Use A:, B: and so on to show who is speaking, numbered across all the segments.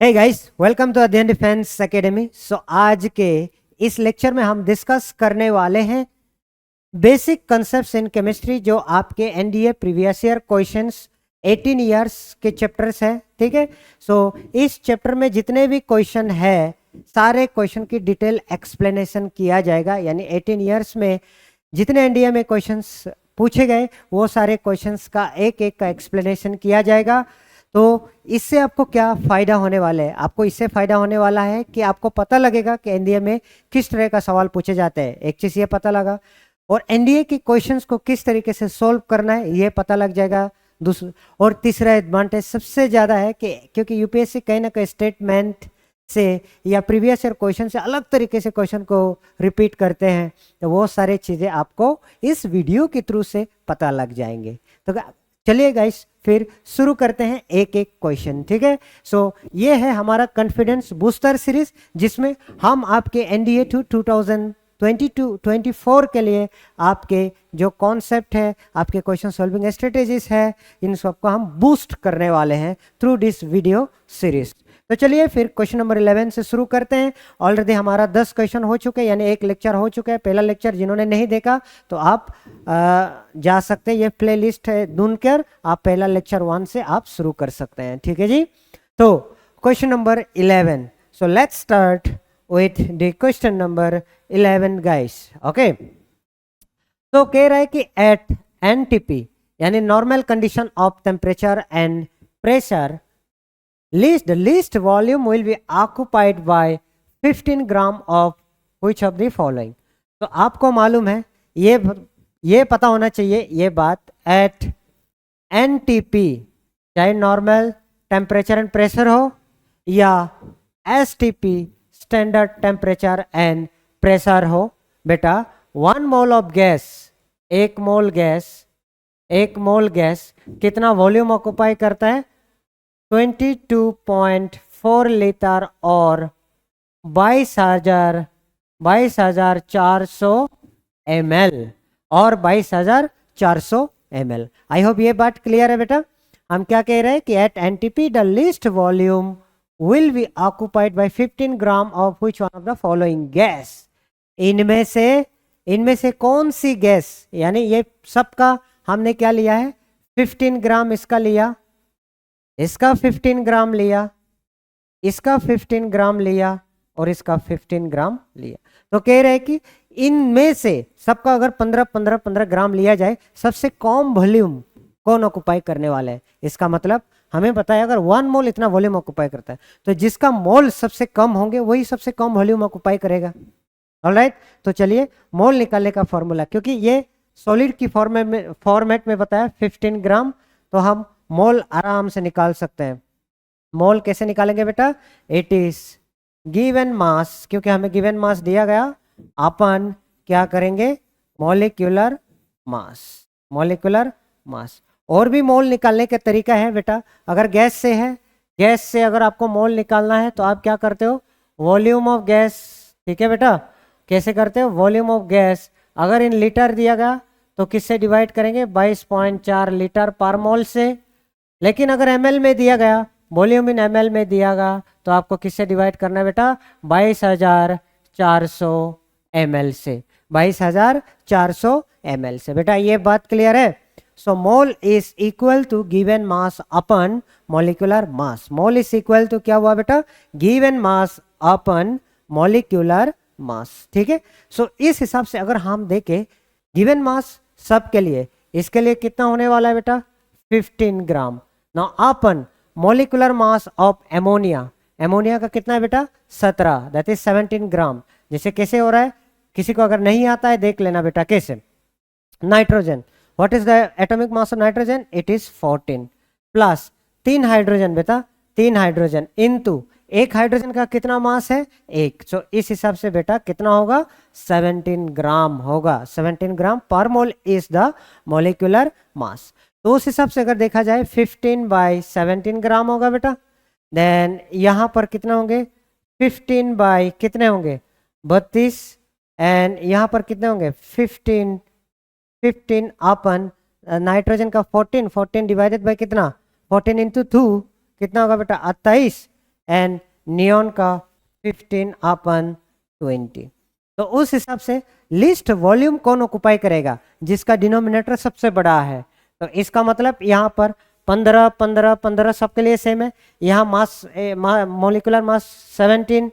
A: Hey guys, welcome to अध्ययन defence academy. आज के इस लेक्चर में हम डिस्कस करने वाले हैं बेसिक कंसेप्ट्स इन केमिस्ट्री, जो आपके NDA previous year questions 18 years के चैप्टर्स हैं। ठीक है। इस चैप्टर में जितने भी क्वेश्चन है सारे क्वेश्चन की डिटेल एक्सप्लेनेशन किया जाएगा। यानी 18 इयर्स में जितने एनडीए में क्वेश्चंस पूछे गए वो सारे क्वेश्चंस का एक एक का एक्सप्लेनेशन किया जाएगा। तो इससे आपको क्या फ़ायदा होने वाला है? आपको इससे फ़ायदा होने वाला है कि आपको पता लगेगा कि एनडीए में किस तरह का सवाल पूछे जाते हैं। एक चीज़ ये पता लगा, और एनडीए की क्वेश्चंस को किस तरीके से सॉल्व करना है ये पता लग जाएगा। दूसरा और तीसरा एडवांटेज सबसे ज़्यादा है कि क्योंकि यूपीएससी कहीं ना कहीं स्टेटमेंट से या प्रीवियस ईयर क्वेश्चन से अलग तरीके से क्वेश्चन को रिपीट करते हैं, तो वो सारी चीज़ें आपको इस वीडियो के थ्रू से पता लग जाएंगे। तो चलिए गाइस, फिर शुरू करते हैं एक एक क्वेश्चन। ठीक है। ये है हमारा कॉन्फिडेंस बूस्टर सीरीज, जिसमें हम आपके एनडीए 2022-24 के लिए आपके जो कॉन्सेप्ट है, आपके क्वेश्चन सॉल्विंग स्ट्रेटेजीज है, इन सबको हम बूस्ट करने वाले हैं थ्रू दिस वीडियो सीरीज। तो चलिए फिर क्वेश्चन नंबर 11 से शुरू करते हैं। ऑलरेडी हमारा 10 क्वेश्चन हो चुके हैं, यानी एक लेक्चर हो चुका है। पहला लेक्चर जिन्होंने नहीं देखा तो आप जा सकते हैं, ये प्ले लिस्ट है ढूंढकर आप पहला लेक्चर 1 से आप शुरू कर सकते हैं। ठीक है जी। तो question number 11, so let's start with the question number 11 guys. Okay. तो कह रहा है कि एट एनटीपी यानी normal condition of temperature and pressure, the least volume will be occupied by 15 gram of which of the following। तो आपको मालूम है, ये पता होना चाहिए ये बात, एट एनटीपी चाहे नॉर्मल टेम्परेचर एंड प्रेशर हो या STP standard temperature and pressure हो, बेटा 1 मोल ऑफ गैस, एक मोल गैस कितना वॉल्यूम ऑक्युपाई करता है? 22.4 लीटर और 22,400 ml और 22,400 ml। आई होप ये बात क्लियर है बेटा। हम क्या कह रहे हैं कि at NTP the least volume will be occupied by 15 gram of which one of the following gas. इनमें से कौन सी गैस, यानी ये सबका हमने क्या लिया है? 15 ग्राम इसका लिया, इसका 15 ग्राम लिया, इसका 15 ग्राम लिया और इसका 15 ग्राम लिया। तो कह रहे हैं कि इनमें से सबका अगर 15 ग्राम लिया जाए, सबसे कम वॉल्यूम कौन ऑक्युपाई करने वाला है? इसका मतलब हमें पता है अगर 1 मोल इतना वॉल्यूम ऑक्युपाई करता है, तो जिसका मोल सबसे कम होंगे वही सबसे कम वॉल्यूम ऑक्युपाई करेगा। ऑलराइट। तो चलिए मोल निकालने का फॉर्मूला, क्योंकि ये सॉलिड की फॉर्मेट में बताया 15 ग्राम, तो हम मोल आराम से निकाल सकते हैं। मोल कैसे निकालेंगे बेटा? इट इज गिवन मास, क्योंकि हमें गिवन मास दिया गया, अपन क्या करेंगे? Molecular mass. और भी मोल निकालने का तरीका है बेटा। अगर गैस से है, गैस से अगर आपको मोल निकालना है तो आप क्या करते हो? Volume of gas. ठीक है बेटा। कैसे करते हो? वॉल्यूम ऑफ गैस अगर इन लीटर दिया गया तो किससे डिवाइड करेंगे? 22.4 लीटर पर मोल से। लेकिन अगर ml में दिया गया, वॉल्यूम इन ml में दिया गया, तो आपको किससे डिवाइड करना है बेटा? 22,400 ml से, 22,400 ml से। बेटा ये बात क्लियर है। So mole is equal to given mass upon molecular mass. Mole is equal to क्या हुआ बेटा? Given mass upon molecular mass. ठीक है। सो इस हिसाब से अगर हम देखें गिवन मास सब के लिए, इसके लिए कितना होने वाला है बेटा? 15 gram. Now upon molecular mass of ammonia का कितना है बेटा? 17, दैट इज 17 ग्राम। जैसे कैसे हो रहा है, किसी को अगर नहीं आता है देख लेना बेटा कैसे। Nitrogen, what is the atomic mass of nitrogen? It is 14 plus 3 hydrogen बेटा, 3 हाइड्रोजन इनटू एक हाइड्रोजन का कितना मास है? 1। सो इस हिसाब से बेटा कितना होगा? 17 ग्राम होगा। 17 ग्राम पर mole is the molecular mass. तो उस हिसाब से अगर देखा जाए 15/17 ग्राम होगा बेटा। देन यहाँ पर कितना होंगे? 15 बाई कितने होंगे? 32। एंड यहाँ पर कितने होंगे? 15 अपन नाइट्रोजन का 14 डिवाइडेड बाई कितना? 14 इंटू 2 कितना होगा बेटा? 28। एंड नियॉन का 15/20। तो उस हिसाब से लिस्ट वॉल्यूम कौन ऑक्युपाई करेगा, जिसका डिनोमिनेटर सबसे बड़ा है। तो इसका मतलब यहाँ पर 15 15 15 सबके लिए सेम है। यहाँ मास मॉलिक्यूलर मास 17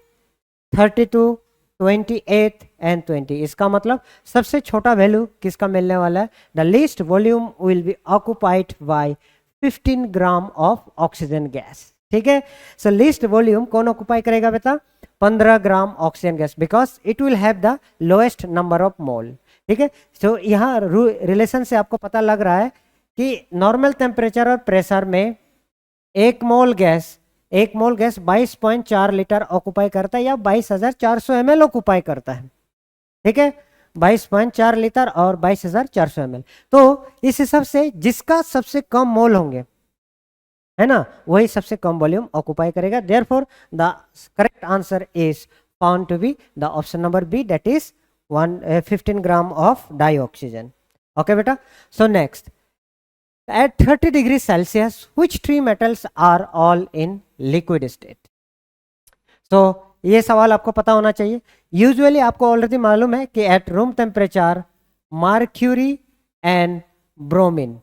A: 32 28 एंड 20। इसका मतलब सबसे छोटा वैल्यू किसका मिलने वाला है, the least volume will be occupied by 15 gram of oxygen gas. ठीक है, सो लीस्ट वॉल्यूम कौन ऑक्युपाई करेगा बेटा, 15 gram oxygen gas, because it will have the lowest number of mole. ठीक है, तो यहाँ रिलेशन से आपको पता लग रहा है कि नॉर्मल टेम्परेचर और प्रेशर में एक मोल गैस 22.4 लीटर ऑक्युपाई करता है या 22,400 ml ऑक्युपाई करता है। ठीक है, 22.4 लीटर और 22,400 ml। तो इस हिसाब से जिसका सबसे कम मोल होंगे, है ना, वही सबसे कम वॉल्यूम ऑक्युपाई करेगा। Therefore the correct answer is found to be the option number B, that is 15 gram of dioxygen. Okay बेटा, so next, at 30 degrees Celsius which three metals are all in liquid state? तो ये सवाल आपको पता होना चाहिए। Usually आपको already मालूम है कि at room temperature mercury and bromine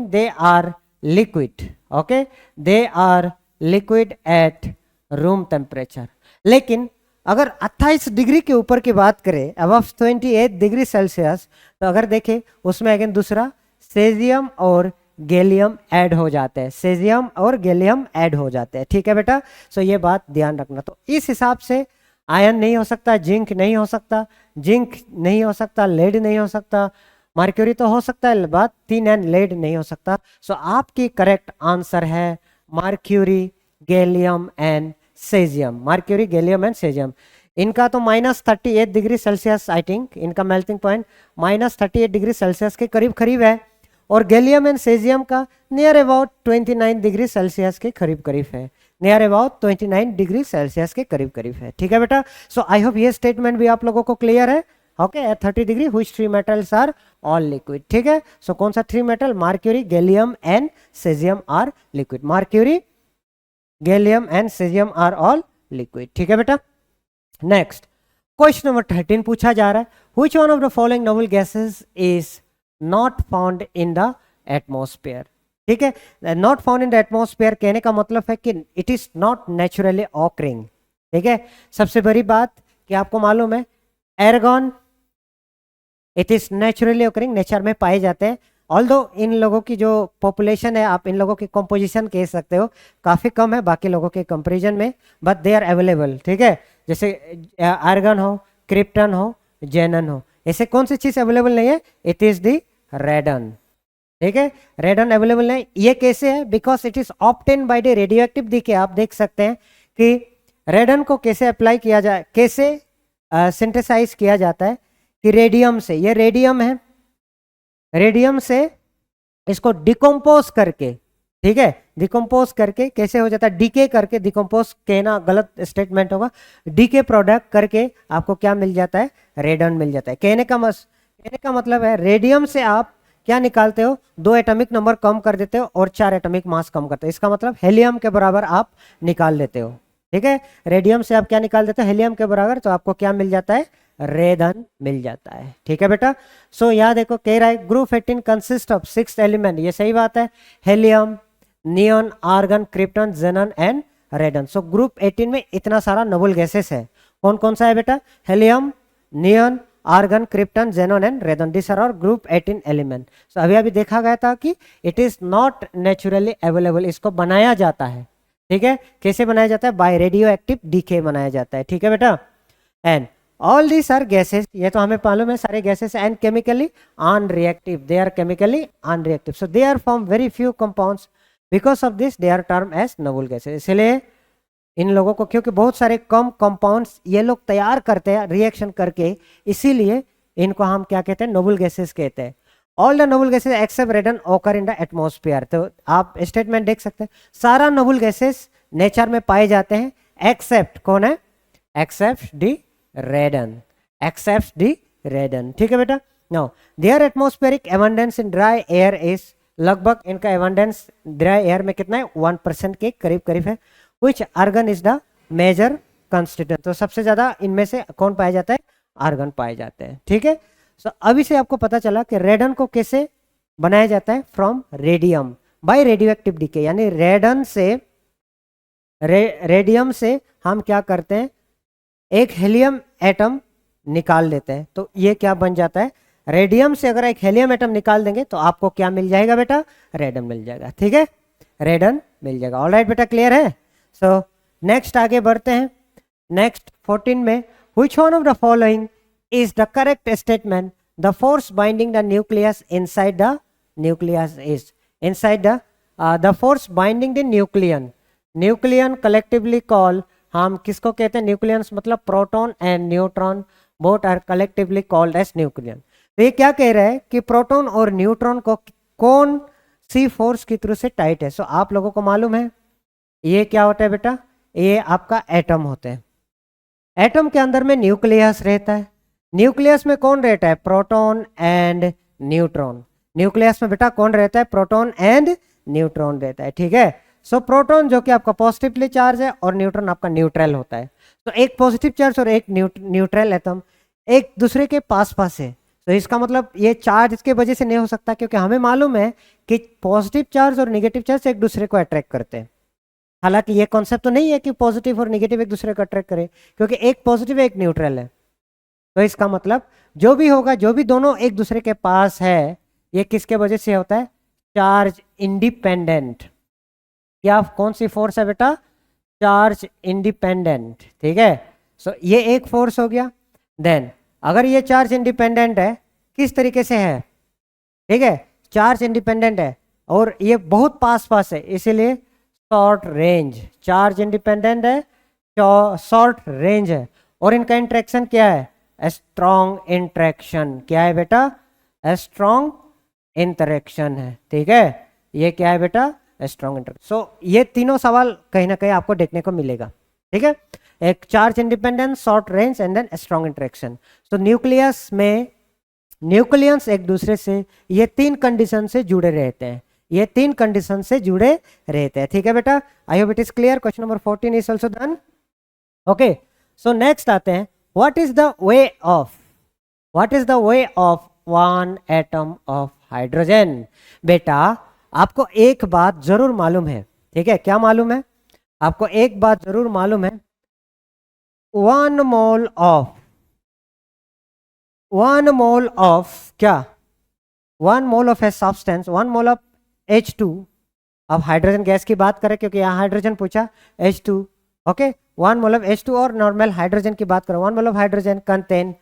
A: they are liquid. Okay, they are liquid at room temperature. लेकिन अगर 28 डिग्री के ऊपर की बात करें, अबव 28 डिग्री सेल्सियस, तो अगर देखें उसमें अगेन दूसरा सेजियम और गैलियम ऐड हो जाते हैं, सेजियम और गैलियम ऐड हो जाते हैं। ठीक है बेटा, सो ये बात ध्यान रखना। तो इस हिसाब से आयरन नहीं हो सकता, जिंक नहीं हो सकता, लेड नहीं हो सकता, मर्क्यूरी तो हो सकता है, बात 3 एंड लेड नहीं हो सकता। सो आपकी करेक्ट आंसर है मर्क्यूरी, गैलियम एंड सेजियम। इनका तो -38 डिग्री सेल्सियस, आई थिंक इनका मेल्टिंग पॉइंट -38 डिग्री सेल्सियस के करीब करीब है, और गैलियम एंड सेजियम का नियर अबाउट 29 डिग्री सेल्सियस के करीब करीब है, नियर अबाउट 29 डिग्री सेल्सियस के करीब करीब है। ठीक है बेटा, सो आई होप ये स्टेटमेंट भी आप लोगों को क्लियर है। Okay, at 30 degree which 3 metals are all liquid. ठीक है, सो कौन सा 3 metal, mercury, gallium and caesium are liquid. Mercury, gallium and caesium are all liquid. ठीक है बेटा, नेक्स्ट क्वेश्चन नंबर 13 पूछा जा रहा है, which one of the following noble gases is not found in the atmosphere. ठीक है, not found in the atmosphere कहने का मतलब है कि it is not naturally occurring. ठीक है, सबसे बड़ी बात कि आपको मालूम है argon, it is naturally occurring, nature में पाए जाते हैं। ऑल्दो इन लोगों की जो पॉपुलेशन है, आप इन लोगों की कंपोजिशन कह सकते हो, काफ़ी कम है बाकी लोगों के कंपेरिजन में, बट दे आर अवेलेबल। ठीक है, जैसे आर्गन हो, क्रिप्टन हो, जेनन हो, ऐसे कौन सी चीज़ अवेलेबल नहीं है, इट इज दी रेडन। ठीक है, रेडन अवेलेबल नहीं। ये कैसे है, because it is obtain by the radio active decay. आप देख सकते हैं कि रेडन को कैसे अप्लाई किया जाए, कैसे सिंथेसाइज किया जाता है कि रेडियम से, ये रेडियम है, रेडियम से इसको डिकम्पोज करके, ठीक है, डिकम्पोज करके कैसे हो जाता है, डीके करके, डिकम्पोज कहना गलत स्टेटमेंट होगा, डीके प्रोडक्ट करके आपको क्या मिल जाता है, रेडन मिल जाता है। कहने का मतलब है रेडियम से आप क्या निकालते हो, 2 एटॉमिक नंबर कम कर देते हो और 4 एटॉमिक मास कम करते हो। इसका मतलब हेलियम के बराबर आप निकाल लेते हो। ठीक है, रेडियम से आप क्या निकाल देते हो, हेलियम के बराबर, तो आपको क्या मिल जाता है, रेडन मिल जाता है। ठीक है बेटा, सो यहाँ देखो कह रहा है ग्रुप 18 कंसिस्ट ऑफ 6 एलिमेंट, ये सही बात है, helium, neon, argon, krypton, xenon and radon. So group 18 में इतना सारा नोबल गैसेस है। कौन कौन सा है बेटा, helium, neon, argon, krypton, xenon and radon, this are our group 18 element. So अभी देखा गया था कि it is not naturally available, इसको बनाया जाता है। ठीक है, कैसे बनाया जाता है, बाय रेडियो एक्टिव डीके बनाया जाता है। ठीक है बेटा, and all these are gases, ये तो हमें मालूम है सारे gases, and chemically unreactive, they are chemically unreactive, so they are form very few compounds, because of this they are termed as noble gases। इसलिए इन लोगों को, क्योंकि बहुत सारे कम कंपाउंड्स ये लोग तैयार करते हैं रिएक्शन करके, इसीलिए इनको हम क्या कहते हैं, नोबल गैसेस कहते हैं। All the noble gases except radon occur in the atmosphere. तो आप स्टेटमेंट देख सकते हैं, सारा नोबल गैसेस नेचर में पाए जाते हैं, एक्सेप्ट कौन है, except the radon, except the radon. ठीक है बेटा, now their atmospheric abundance in dry air is, लगभग इनका एबंडेंस ड्राई एयर में कितना है, 1% के करीब करीब है। Which argon is the major constituent, तो सबसे ज्यादा इनमें से कौन पाया जाता है, आर्गन पाए जाते हैं, ठीक है। सो अभी से आपको पता चला कि रेडन को कैसे बनाया जाता है, from radium by radio active decay, यानी रेडन से रेडियम से हम क्या करते हैं, एक हेलियम एटम निकाल लेते हैं, तो ये क्या बन जाता है, रेडियम से अगर एक हेलियम एटम निकाल देंगे तो आपको क्या मिल जाएगा बेटा, रेडन मिल जाएगा, ठीक है, रेडन मिल जाएगा। ऑलराइट बेटा, क्लियर है। सो नेक्स्ट आगे बढ़ते हैं, नेक्स्ट 14 में, which one of the following is the correct statement, the force binding the nucleus inside the nucleus is, inside the force binding the nucleon, nucleon collectively call, हम किसको कहते हैं, nucleons मतलब proton and neutron both are collectively called as nucleon. तो ये क्या कह रहा है कि प्रोटॉन और न्यूट्रॉन को कौन सी फोर्स के थ्रू से टाइट है। सो आप लोगों को मालूम है ये क्या होता है बेटा, ये आपका एटम होते हैं, एटम के अंदर में न्यूक्लियस रहता है, न्यूक्लियस में कौन रहता है, प्रोटॉन एंड न्यूट्रॉन, न्यूक्लियस में बेटा कौन रहता है, प्रोटॉन एंड न्यूट्रॉन रहता है, ठीक है। सो प्रोटॉन जो कि आपका पॉजिटिवली चार्ज है और न्यूट्रॉन आपका न्यूट्रल होता है, तो एक पॉजिटिव चार्ज और एक न्यूट्रल एटम एक दूसरे के पास पास है, तो इसका मतलब ये चार्ज इसके वजह से नहीं हो सकता, क्योंकि हमें मालूम है कि पॉजिटिव चार्ज और नेगेटिव चार्ज एक दूसरे को अट्रैक्ट करते हैं। हालांकि ये कॉन्सेप्ट तो नहीं है कि पॉजिटिव और नेगेटिव एक दूसरे को अट्रैक्ट करे, क्योंकि एक पॉजिटिव एक न्यूट्रल है, तो इसका मतलब जो भी होगा, जो भी दोनों एक दूसरे के पास है, ये किसके वजह से होता है, चार्ज इंडिपेंडेंट। क्या कौन सी फोर्स है बेटा, चार्ज इंडिपेंडेंट, ठीक है। सो ये एक फोर्स हो गया। देन अगर ये चार्ज इंडिपेंडेंट है, किस तरीके से है, ठीक है, चार्ज इंडिपेंडेंट है और ये बहुत पास पास है, इसीलिए शॉर्ट रेंज, चार्ज इंडिपेंडेंट है, शॉर्ट रेंज है, और इनका इंटरेक्शन क्या है, स्ट्रॉन्ग इंटरेक्शन, क्या है बेटा, स्ट्रॉन्ग इंटरेक्शन है, ठीक है, ये क्या है बेटा, स्ट्रॉन्ग इंटरेक्शन। सो ये तीनों सवाल कहीं ना कहीं आपको देखने को मिलेगा, ठीक है, एक charge independence, short range and then strong interaction. तो न्यूक्लियस में न्यूक्लियंस एक दूसरे से ये तीन कंडीशन से जुड़े रहते हैं, ये तीन कंडीशन से जुड़े रहते हैं, ठीक है बेटा। आई hope it is clear. Question number 14 is also done. Okay, so next आते हैं, what is the way of, what is the way of one atom of hydrogen. बेटा आपको एक बात जरूर मालूम है, ठीक है, क्या मालूम है आपको, एक बात जरूर मालूम है, 1 मोल ऑफ क्या, 1 mole of a substance, 1 mole of H2, अब हाइड्रोजन गैस की बात करें क्योंकि यहाँ हाइड्रोजन पूछा, H2, okay, 1 mole of H2 और नॉर्मल हाइड्रोजन की बात करें, 1 mole of hydrogen contain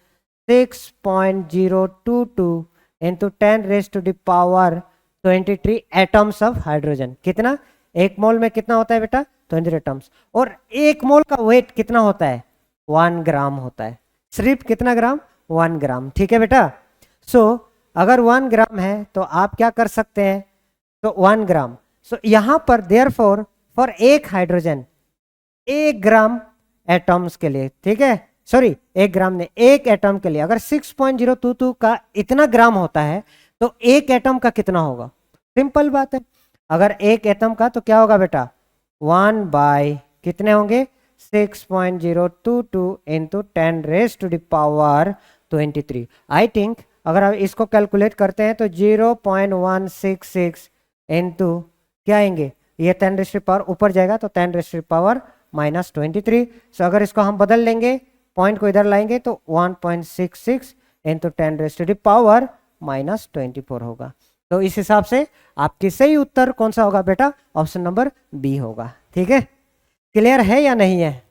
A: 6.022 into 10 raised to the power 23 atoms of hydrogen. कितना, एक मोल में कितना होता है बेटा, 23 एटम्स, और एक मोल का वेट कितना होता है, 1 ग्राम होता है, सिर्फ कितना ग्राम, 1 ग्राम, ठीक है बेटा। सो अगर 1 ग्राम है तो आप क्या कर सकते हैं, तो 1 ग्राम, सो यहां पर देयरफॉर फॉर एक हाइड्रोजन 1 ग्राम एटम्स के लिए, ठीक है, सॉरी 1 ग्राम ने, एक एटम के लिए अगर 6.022 का इतना ग्राम होता है तो एक एटम का कितना होगा, सिंपल बात है, अगर एक एटम का तो क्या होगा बेटा, 1 बाय कितने होंगे, 6.022 into 10 raise to the power 23। I think अगर आप इसको कैलकुलेट करते हैं तो 0.166 इंटू क्या आएंगे, ये 10 रेज टू पावर ऊपर जाएगा तो 10 रेज टू पावर -23। सो अगर इसको हम बदल लेंगे, पॉइंट को इधर लाएंगे तो 1.66 into 10 raise to the power -24 होगा। तो इस हिसाब से आपकी सही उत्तर कौन सा होगा बेटा, ऑप्शन नंबर बी होगा, ठीक है। क्लियर है या नहीं है,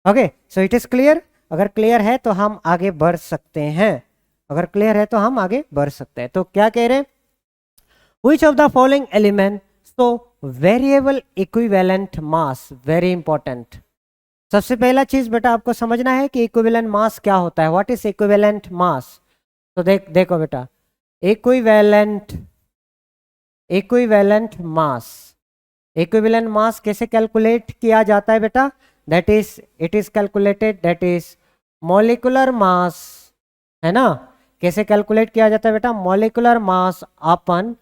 A: okay, so it is clear. अगर क्लियर है तो हम आगे बढ़ सकते हैं, अगर क्लियर है तो हम आगे बढ़ सकते हैं। तो क्या कह रहे हैं, which of the following element so variable equivalent mass, very important. सबसे पहला चीज बेटा आपको समझना है कि इक्विवेलेंट मास क्या होता है, व्हाट इज इक्विवेलेंट मास। तो देखो बेटा, इक्विवेलेंट मास कैसे कैलकुलेट किया जाता है बेटा, that is it is calculated, that is molecular mass, है ना, कैसे कैलकुलेट किया जाता है बेटा, मॉलिक्यूलर मास अपन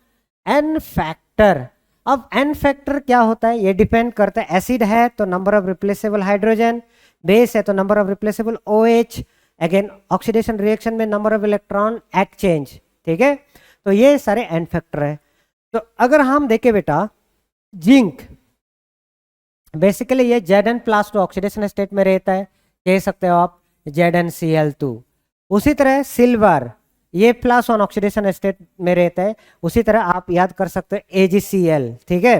A: एन फैक्टर। अब एन फैक्टर क्या होता है, ये डिपेंड करता है, एसिड है तो number of replaceable hydrogen, base है तो number of replaceable OH, again oxidation reaction में नंबर ऑफ इलेक्ट्रॉन एक्सचेंज, ठीक है। तो ये सारे एन फैक्टर है। तो अगर हम देखें बेटा जिंक, बेसिकली ये Zn+2 ऑक्सीडेशन स्टेट में रहता है, कह सकते हो आप ZnCl2। उसी तरह सिल्वर ये +1 ऑक्सीडेशन स्टेट में रहता है, उसी तरह आप याद कर सकते हो AgCl, ठीक है।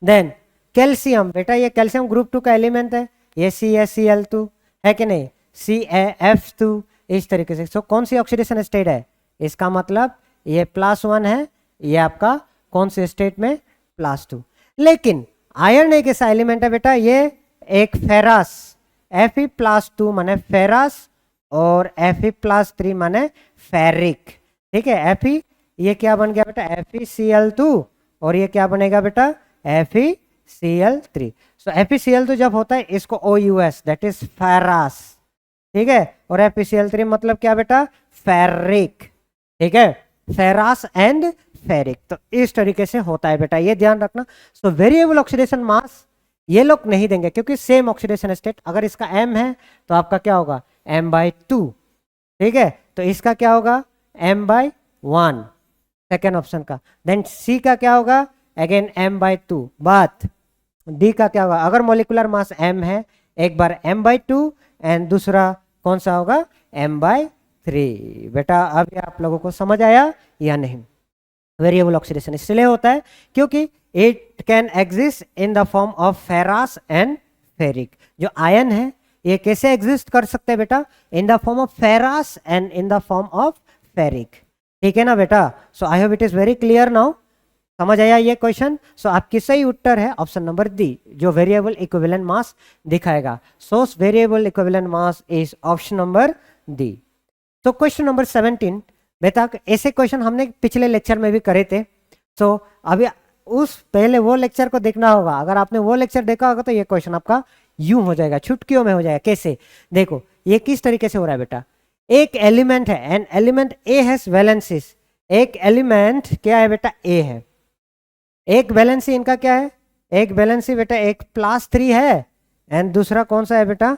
A: देन कैल्शियम, बेटा ये कैल्शियम ग्रुप 2 का एलिमेंट है, ये CaCl2 है कि नहीं, CaF2, इस तरीके से। सो कौन सी ऑक्सीडेशन स्टेट है, इसका मतलब ये +1 है, ये आपका कौन से स्टेट में, +2। लेकिन आयरन एक ऐसा एलिमेंट है बेटा, ये एक फेरस, Fe+2 माने फेरस और Fe+3 माने फेरिक, ठीक है। Fe ये क्या बन गया बेटा, FeCl2, और ये क्या बनेगा बेटा, FeCl3। सो FeCl2 जब होता है इसको OUS, दैट इज फेरस, ठीक है, और FeCl3 मतलब क्या बेटा, फेरिक, ठीक है, फेरस एंड फेरिक। तो इस तरीके से होता है बेटा, ये ध्यान रखना। सो वेरिएबल ऑक्सीडेशन मास ये लोग नहीं देंगे क्योंकि सेम ऑक्सीडेशन स्टेट, अगर इसका M है तो आपका क्या होगा, M/2, ठीक है। तो इसका क्या होगा, M/1, सेकेंड ऑप्शन का। देन C का क्या होगा, अगेन M/2, बात D का क्या होगा, अगर मोलिकुलर मास M है एक बार M/2 एंड दूसरा कौन सा होगा, M/3। बेटा अब आप लोगों को समझ आया या नहीं। वेरिएबल ऑक्सीडेशन इसलिए होता है क्योंकि it can exist in the form of ferrous and ferric. जो आयन है ये कैसे एग्जिस्ट कर सकते हैं बेटा, in the form of ferrous and in the form of ferric, ठीक है ना बेटा। So I hope it is very clear now, समझ आया ये क्वेश्चन। सो आपकी सही उत्तर है ऑप्शन नंबर डी, जो वेरिएबल इक्विवेलेंट मास दिखाएगा। So variable equivalent mass is option number D. तो क्वेश्चन नंबर 17 बेटा, ऐसे क्वेश्चन हमने पिछले लेक्चर में भी करे थे। सो अभी उस पहले वो लेक्चर को देखना होगा, अगर आपने वो लेक्चर देखा होगा तो ये क्वेश्चन आपका यूं हो जाएगा, छुटकियों में हो जाएगा। कैसे, देखो ये किस तरीके से हो रहा है बेटा, एक एलिमेंट है, an element A has valencies, एक एलिमेंट क्या है बेटा, ए है, एक वैलेंसी इनका क्या है, एक वैलेंसी बेटा एक +3 है एंड दूसरा कौन सा है बेटा,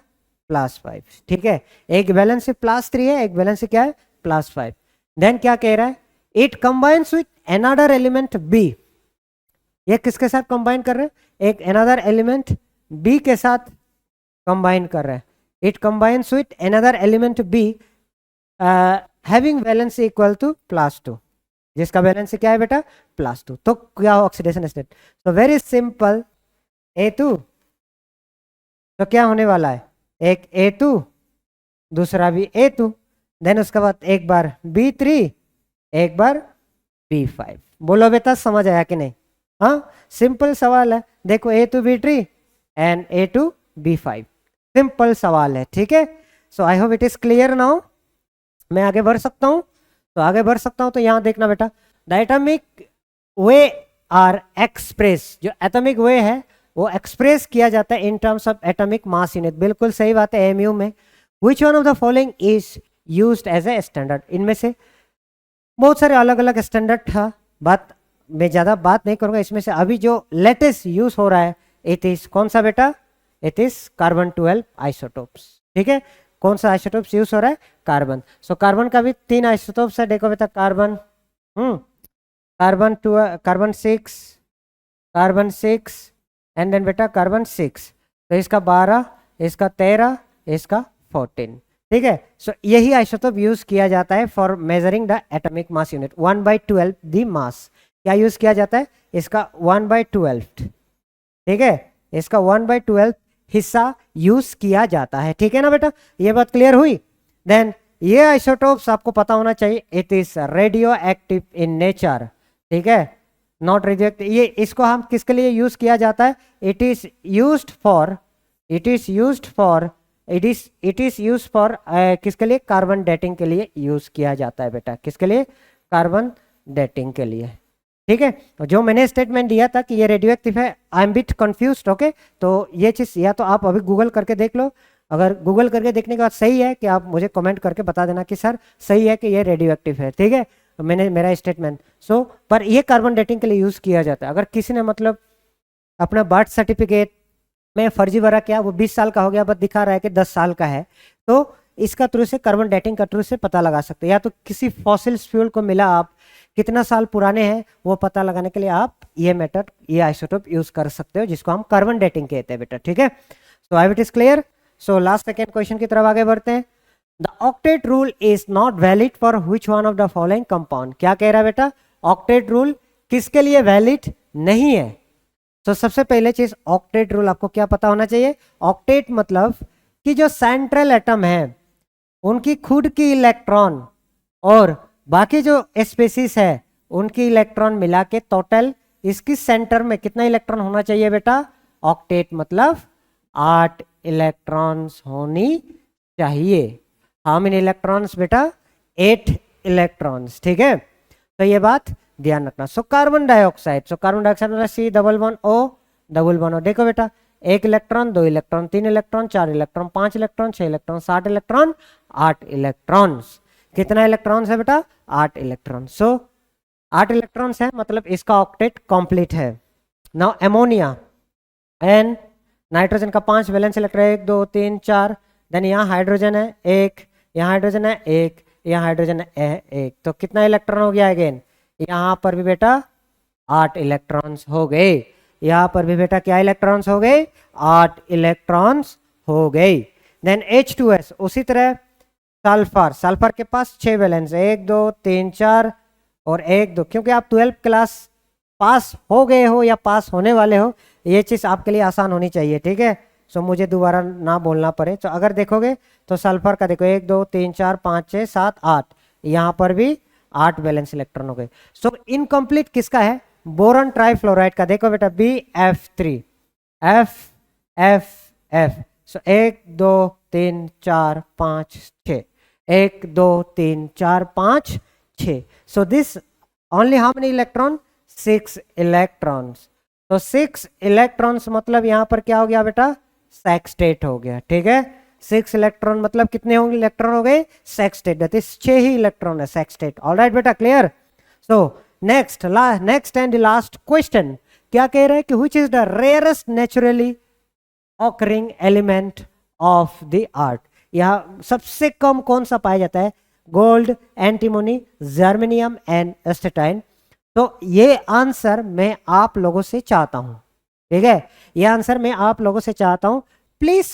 A: +5, ठीक है। एक वैलेंसी +3 है, एक वैलेंसी क्या है, +5। देन क्या कह रहा है, it combines with another element B, ये किसके साथ कंबाइन कर रहे हैं, एक अनदर एलिमेंट बी के साथ कंबाइन कर रहे हैं। It combines with another element B having valency equal to +2, जिसका वैलेंसी क्या है बेटा, +2। तो क्या ऑक्सीडेशन स्टेट, तो वेरी सिंपल, A2, तो क्या होने वाला है, एक A2 दूसरा भी A2, देन उसके बाद एक बार B3 एक बार B5। बोलो बेटा समझ आया कि नहीं, हाँ सिंपल सवाल है। देखो A2 B3 and A2 B5, simple सवाल है, ठीक है। So I hope it is clear now. मैं आगे बढ़ सकता हूँ, तो आगे बढ़ सकता हूँ, तो यहाँ देखना बेटा, the atomic weight are express, जो एटॉमिक वे है वो एक्सप्रेस किया जाता है in terms of atomic mass unit, बिल्कुल सही बात है, AMU में। Which one of the following is used as a standard, इनमें से बहुत सारे अलग अलग स्टैंडर्ड था, बात मैं ज़्यादा बात नहीं करूँगा, इसमें से अभी जो लेटेस्ट यूज हो रहा है इट इज कौन सा बेटा, इट इज कार्बन-12 आइसोटोप्स, ठीक है। कौन सा आइसोटोप्स यूज हो रहा है, कार्बन। सो कार्बन का भी 3 आइसोटोप्स है, देखो बेटा, कार्बन कार्बन 6 एंड देन बेटा कार्बन 6, तो इसका 12, इसका 13, इसका 14, ठीक है। सो यही आइसोटोप यूज किया जाता है for measuring the atomic mass unit, 1/12 the mass, क्या यूज किया जाता है, इसका 1/12, ठीक है, इसका 1/12 हिस्सा यूज किया जाता है, ठीक है ना बेटा, ये बात क्लियर हुई। देन ये आइसोटोप्स आपको पता होना चाहिए, it is radio active in nature, ठीक है, नॉट रिजेक्ट। ये इसको हम किसके लिए यूज किया जाता है, इट इज यूज्ड फॉर किसके लिए, कार्बन डेटिंग के लिए यूज किया जाता है बेटा, किसके लिए, कार्बन डेटिंग के लिए, ठीक है। जो मैंने स्टेटमेंट दिया था कि ये रेडियो एक्टिव है, I am bit confused, okay. तो ये चीज या तो आप अभी गूगल करके देख लो, अगर गूगल करके देखने के बाद सही है कि आप मुझे कमेंट करके बता देना कि सर सही है कि ये रेडियो एक्टिव है, ठीक है। मैंने मेरा स्टेटमेंट पर ये कार्बन डेटिंग के लिए यूज़ किया जाता है। अगर किसी ने मतलब अपना बर्थ सर्टिफिकेट में फर्जी भरा किया, वो 20 साल का हो गया बट दिखा रहा है कि 10 साल का है, तो इसका थ्रू से कार्बन डेटिंग का थ्रू से पता लगा सकते हैं। या तो किसी फॉसिल्स फ्यूल को मिला, आप कितना साल पुराने हैं वो पता लगाने के लिए आप ये मेथड, ये आइसोटोप यूज कर सकते हो, जिसको हम कार्बन डेटिंग कहते हैं बेटा। ठीक है, so I it is clear. So last second question की तरफ आगे बढ़ते हैं। The octet rule is not valid for which one of the following compound. क्या कह रहा है बेटा, ऑक्टेट रूल किसके लिए वैलिड नहीं है? तो सबसे पहले चीज ऑक्टेट रूल आपको क्या पता होना चाहिए। ऑक्टेट मतलब कि जो सेंट्रल एटम है उनकी खुद की इलेक्ट्रॉन और बाकी जो स्पेसीज है उनकी इलेक्ट्रॉन मिला के टोटल इसकी सेंटर में कितना इलेक्ट्रॉन होना चाहिए बेटा। ऑक्टेट मतलब 8 इलेक्ट्रॉन्स होनी चाहिए। हाउ मेनी इलेक्ट्रॉन्स बेटा, 8 इलेक्ट्रॉन्स। ठीक है, तो ये बात ध्यान रखना। सो कार्बन डाइऑक्साइड, मतलब C डबल वन O। देखो बेटा, 1 electron, 2 electron, 3 electron, 4 electron, 5 electron, 6 electron, 7 electron, 8 electrons. कितना इलेक्ट्रॉन्स है बेटा, 8 इलेक्ट्रॉन। सो 8 इलेक्ट्रॉन्स है मतलब इसका ऑक्टेट कंप्लीट है। नाउ एमोनिया एंड नाइट्रोजन का 5 वैलेंस इलेक्ट्रॉन, 1 2 3 4। देन यहाँ हाइड्रोजन है 1, यहाँ हाइड्रोजन है 1, यहाँ हाइड्रोजन है 1। तो कितना इलेक्ट्रॉन हो गया अगेन, यहाँ पर भी बेटा 8 इलेक्ट्रॉन्स हो गए। यहाँ पर भी बेटा क्या इलेक्ट्रॉन्स हो गए, 8 इलेक्ट्रॉन्स हो गए। देन H2S उसी तरह सल्फर, सल्फर के पास 6 वैलेंस, 1 2 3 4 और 1 2। क्योंकि आप 12 क्लास पास हो गए हो या पास होने वाले हो, ये चीज आपके लिए आसान होनी चाहिए। ठीक है, सो मुझे दोबारा ना बोलना पड़े। तो अगर देखोगे तो सल्फर का देखो 1 2 3 4 5 6 7 8, यहाँ पर भी 8 वैलेंस इलेक्ट्रॉन हो गए। सो इनकम्प्लीट किसका है, बोरॉन ट्राइफ्लोराइड का। देखो बेटा BF3 F। So 1 2 3 4 5 6, 1 2 3 4 5 6। So this only how many electron, 6 electrons. तो 6 इलेक्ट्रॉन्स मतलब यहाँ पर क्या हो गया बेटा, सेक्सटेट हो गया। ठीक है, 6 इलेक्ट्रॉन मतलब कितने होंगे इलेक्ट्रॉन हो गए, sextet. That is 6 he electron है, सेक्सटेट। ऑलराइट बेटा, clear. So next and last question क्या कह रहे हैं कि which is the rarest naturally occurring element of the earth. यहाँ सबसे कम कौन सा पाया जाता है, gold, antimony, germanium and astatine. तो ये आंसर मैं आप लोगों से चाहता हूं। ठीक है, ये आंसर मैं आप लोगों से चाहता हूं। Please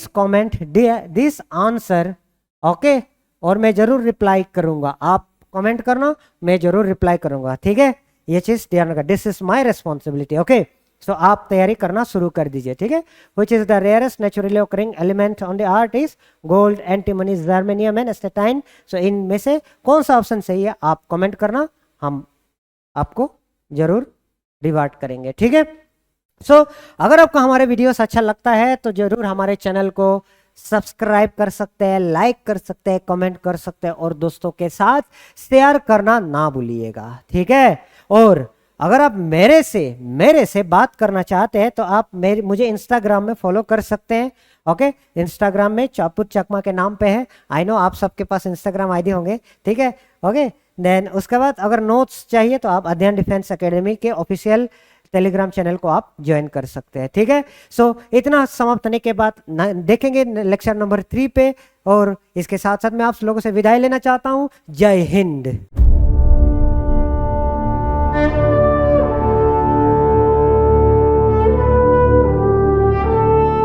A: comment this answer, okay. और मैं जरूर रिप्लाई करूंगा, आप कमेंट करना, मैं जरूर रिप्लाई करूंगा। ठीक है, ये चीज ध्यान रखा, this is my responsibility. Okay, so आप तैयारी करना शुरू कर दीजिए। ठीक है, which is the rarest naturally occurring element on the earth is gold, antimony, germanium and astatine. So इनमें से कौन सा ऑप्शन सही है आप कमेंट करना, हम आपको जरूर रिवार्ड करेंगे। ठीक है, सो अगर आपको हमारे वीडियोस अच्छा लगता है तो जरूर हमारे चैनल को सब्सक्राइब कर सकते हैं, लाइक कर सकते हैं, कमेंट कर सकते हैं और दोस्तों के साथ शेयर करना ना भूलिएगा। ठीक है, और अगर आप मेरे से बात करना चाहते हैं तो आप मुझे इंस्टाग्राम में फॉलो कर सकते हैं। ओके, इंस्टाग्राम में चापुर चकमा के नाम पे है। आई नो आप सबके पास इंस्टाग्राम आईडी होंगे। ठीक है, ओके। देन उसके बाद अगर नोट्स चाहिए तो आप अध्ययन डिफेंस एकेडमी के ऑफिशियल टेलीग्राम चैनल को आप ज्वाइन कर सकते हैं। ठीक है, सो इतना समाप्त होने के बाद देखेंगे लेक्चर नंबर 3 पे, और इसके साथ साथ मैं आप लोगों से विदाई लेना चाहता हूं। जय हिंद।